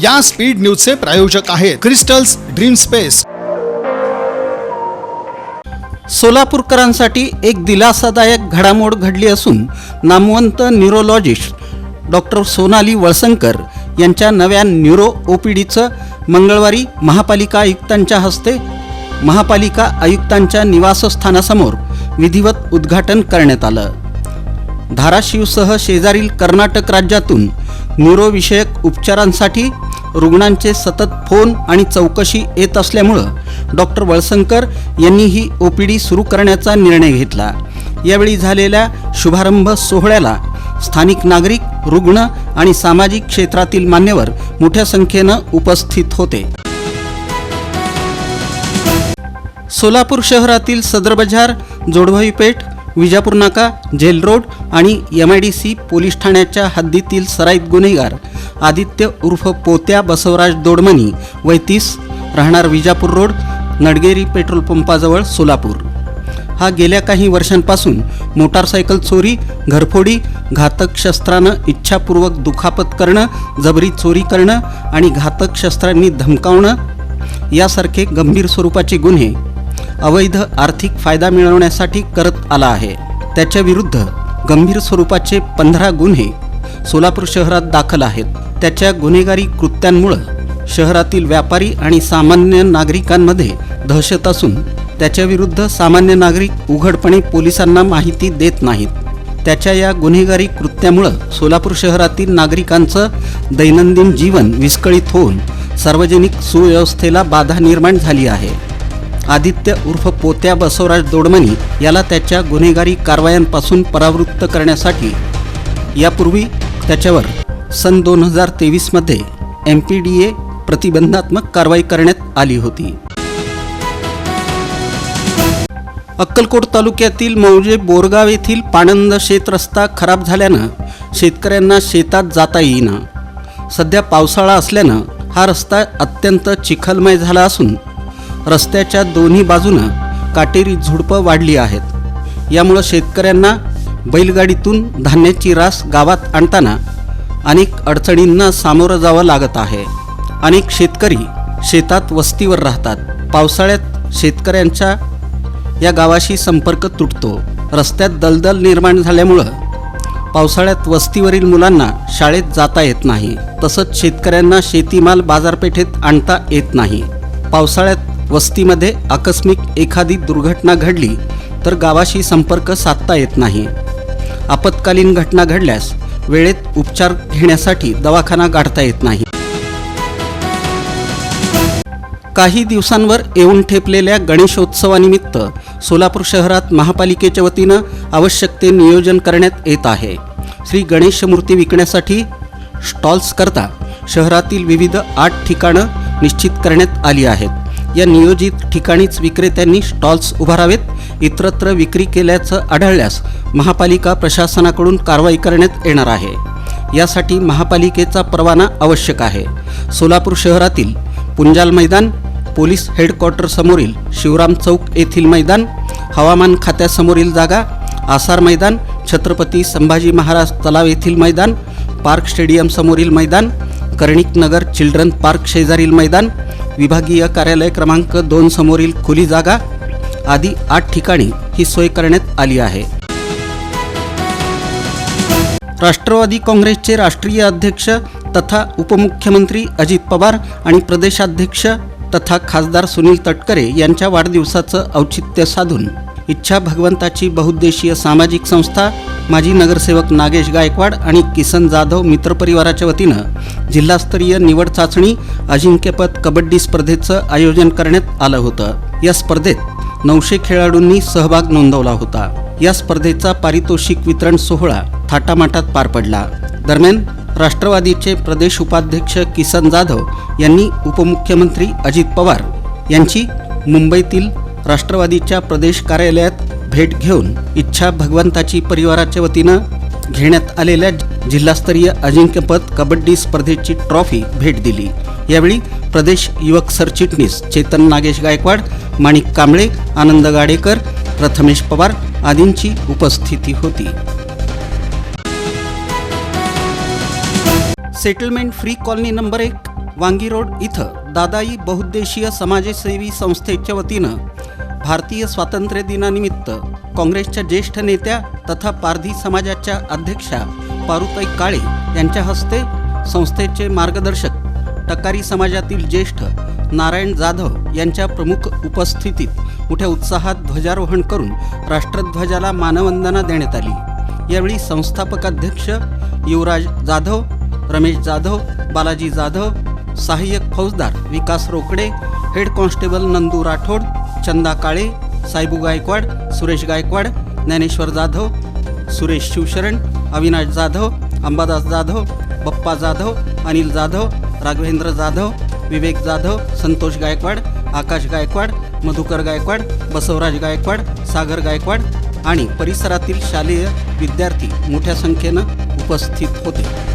या स्पीड न्यूजचे प्रायोजक आहेत क्रिस्टल्स ड्रीम स्पेस। सोलापूरकरांसाठी एक दिलासादायक घडामोड घडली असून नामवंत न्यूरोलॉजिस्ट डॉक्टर सोनाली वळसंकर यांच्या नव्या न्यूरो ओपीडीचं मंगळवारी महापालिका आयुक्तांच्या हस्ते महापालिका आयुक्तांच्या निवासस्थानासमोर विधिवत उद्घाटन करण्यात आलं। धाराशिवसह शेजारील कर्नाटक राज्यातून न्यूरोविषयक उपचारांसाठी रुग्णांचे सतत फोन आणि चौकशी येत असल्यामुळं डॉक्टर वळसंकर यांनी ही ओपीडी सुरू करण्याचा निर्णय घेतला। यावेळी झालेल्या शुभारंभ सोहळ्याला स्थानिक नागरिक, रुग्ण आणि सामाजिक क्षेत्रातील मान्यवर मोठ्या संख्येनं उपस्थित होते। सोलापूर शहरातील सदर बाजार, जोडभाई पेठ, विजापूर नाका, जेल रोड आणि MIDC पोलीस ठाण्याच्या हद्दीतील सराईत गुन्हेगार आदित्य उर्फ पोत्या बसवराज दोडमनी वय 30 राहणार विजापूर रोड, नडगेरी पेट्रोल पंपाजवळ सोलापूर हा गेल्या काही वर्षांपासून मोटारसायकल चोरी, घरफोडी, घातक शस्त्रानं इच्छापूर्वक दुखापत करणं, जबरी चोरी करणं आणि घातक शस्त्रांनी धमकावणं यासारखे गंभीर स्वरूपाचे गुन्हे अवैध आर्थिक फायदा मिळवण्यासाठी करत आला आहे। त्याच्या विरुद्ध गंभीर स्वरूपाचे 15 गुन्हे सोलापूर शहरात दाखल आहेत। त्याच्या गुन्हेगारी कृत्यांमुळे शहरातील व्यापारी आणि सामान्य नागरिकांमध्ये दहशत असून त्याच्या विरुद्ध सामान्य नागरिक उघडपणे पोलिसांना माहिती देत नाहीत। त्याच्या या गुन्हेगारी कृत्यामुळे सोलापूर शहरातील नागरिकांचं दैनंदिन जीवन विस्कळीत होऊन सार्वजनिक सुव्यवस्थेला बाधा निर्माण झाली आहे। आदित्य उर्फ पोत्या बसवराज दोडमनी याला त्याच्या गुन्हेगारी कारवायांपासून परावृत्त करण्यासाठी यापूर्वी त्याच्यावर सन 2023 मध्ये MPDA प्रतिबंधात्मक कारवाई करण्यात आली होती। अक्कलकोट तालुक्यातील मौजे बोरगाव येथील पाणंद शेत रस्ता खराब झाल्यानं शेतकऱ्यांना शेतात जाता येईना। सध्या पावसाळा असल्यानं हा रस्ता अत्यंत चिखलमय झाला असून रस्त्याच्या दोन्ही बाजूनं काटेरी झुडपं वाढली आहेत। यामुळे शेतकऱ्यांना बैलगाडीतून धान्याची रास गावात आणताना अनेक अडचणींना सामोरं जावं लागत आहे। अनेक शेतकरी शेतात वस्तीवर राहतात। पावसाळ्यात शेतकऱ्यांच्या या गावाशी संपर्क तुटतो। रस्त्यात दलदल निर्माण झाल्यामुळं पावसाळ्यात वस्तीवरील मुलांना शाळेत जाता येत नाही। तसंच शेतकऱ्यांना शेतीमाल बाजारपेठेत आणता येत नाही। पावसाळ्यात वस्तीमध्ये आकस्मिक एखादी दुर्घटना घडली तर गावाशी संपर्क साधता येत नाही। आपत्कालीन घटना घडल्यास वेळेत उपचार घेण्यासाठी दवाखाना गाठता येत नाही। काही दिवसांवर येऊन ठेपलेल्या गणेशोत्सवानिमित्त सोलापूर शहरात महापालिकेच्या वतीनं आवश्यक ते नियोजन करण्यात येत आहे। श्री गणेश मूर्ती विकण्यासाठी स्टॉल्स करता शहरातील विविध 8 ठिकाणं निश्चित करण्यात आली आहेत। या नियोजित ठिकाणीच विक्रेत्यांनी स्टॉल्स उभारावेत। इतरत्र विक्री केल्याचं आढळल्यास महापालिका प्रशासनाकडून कारवाई करण्यात येणार आहे। यासाठी महापालिकेचा परवाना आवश्यक आहे। सोलापूर शहरातील पुंजाल मैदान, पोलीस हेडक्वार्टर समोरील शिवराम चौक येथील मैदान, हवामान खात्यासमोरील जागा, आसार मैदान, छत्रपती संभाजी महाराज तलाव येथील मैदान, पार्क स्टेडियम समोरील मैदान, कर्णिक नगर चिल्ड्रन पार्क शेजारील मैदान, विभागीय कार्यालय क्रमांक 2 समोरील खुली जागा आदी 8 ठिकाणी ही सोय करण्यात आली आहे। राष्ट्रवादी काँग्रेसचे राष्ट्रीय अध्यक्ष तथा उपमुख्यमंत्री अजित पवार आणि प्रदेशाध्यक्ष तथा खासदार सुनील तटकरे यांच्या वाढदिवसाचं औचित्य साधून इच्छा भगवंताची बहुउद्देशीय सामाजिक संस्था, माजी नगरसेवक नागेश गायकवाड आणि किसन जाधव मित्रपरिवाराच्या वतीनं जिल्हास्तरीय निवड चाचणी अजिंक्यपद कबड्डी स्पर्धेचं आयोजन करण्यात आलं होतं। या स्पर्धेत 900 खेळाडूंनी सहभाग नोंदवला होता। या स्पर्धेचा पारितोषिक वितरण सोहळा थाटामाटात पार पडला। दरम्यान राष्ट्रवादीचे प्रदेश उपाध्यक्ष किसन जाधव यांनी उपमुख्यमंत्री अजित पवार यांची मुंबईतील राष्ट्रवादीच्या प्रदेश कार्यालयात भेट घेऊन इच्छा भगवंताची परिवाराच्या वतीनं घेण्यात आलेल्या जिल्हास्तरीय अजिंक्यपद कबड्डी स्पर्धेची ट्रॉफी भेट दिली। यावेळी प्रदेश युवक सरचिटणीस चेतन नागेश गायकवाड, माणिक कांबळे, आनंद गाडेकर, प्रथमेश पवार आदींची उपस्थिती होती। सेटलमेंट फ्री कॉलनी नंबर 1 वांगी रोड इथं दादाई बहुउद्देशीय समाजसेवी संस्थेच्या वतीनं भारतीय स्वातंत्र्य दिनानिमित्त काँग्रेसच्या ज्येष्ठ नेत्या तथा पारधी समाजाच्या अध्यक्षा पारुताई काळे यांच्या हस्ते संस्थेचे मार्गदर्शक टकारी समाजातील ज्येष्ठ नारायण जाधव यांच्या प्रमुख उपस्थितीत मोठ्या उत्साहात ध्वजारोहण करून राष्ट्रध्वजाला मानवंदना देण्यात आली। यावेळी संस्थापक अध्यक्ष युवराज जाधव, रमेश जाधव, बालाजी जाधव, सहाय्यक फौजदार विकास रोकडे, हेड कॉन्स्टेबल नंदू राठोड, चंदा काळे, सायबू गायकवाड, सुरेश गायकवाड, ज्ञानेश्वर जाधव, सुरेश शिवशरण, अविनाश जाधव, अंबादास जाधव, बप्पा जाधव, अनिल जाधव, राघवेंद्र जाधव, विवेक जाधव, संतोष गायकवाड, आकाश गायकवाड, मधुकर गायकवाड, बसवराज गायकवाड, सागर गायकवाड आणि परिसरातील शालेय विद्यार्थी मोठ्या संख्येनं उपस्थित होते।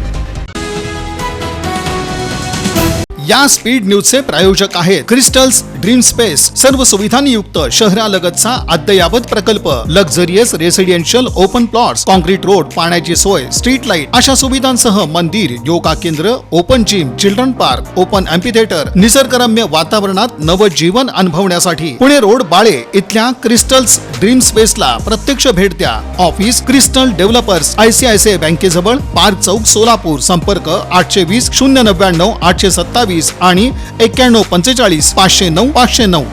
या स्पीड न्यूजचे प्रायोजक आहेत क्रिस्टल्स ड्रीम स्पेस। सर्व सुविधांनी युक्त शहरालगतचा अद्ययावत प्रकल्प, luxurious residential open plots, concrete road, पाण्याची सोय, स्ट्रीट लाईट अशा सुविधांसह मंदिर, योगा केंद्र, open gym, children park, open amphitheatre, निसर्गरम्य वातावरणात नवजीवन अनुभवण्यासाठी पुणे रोड बाळे इथल्या क्रिस्टल्स ड्रीम स्पेसला प्रत्यक्ष भेट द्या। ऑफिस क्रिस्टल डेव्हलपर्स, ICICI बँकेजवळ, पार्क चौक, सोलापूर। संपर्क 820 099 827 आणि 9145 509 509।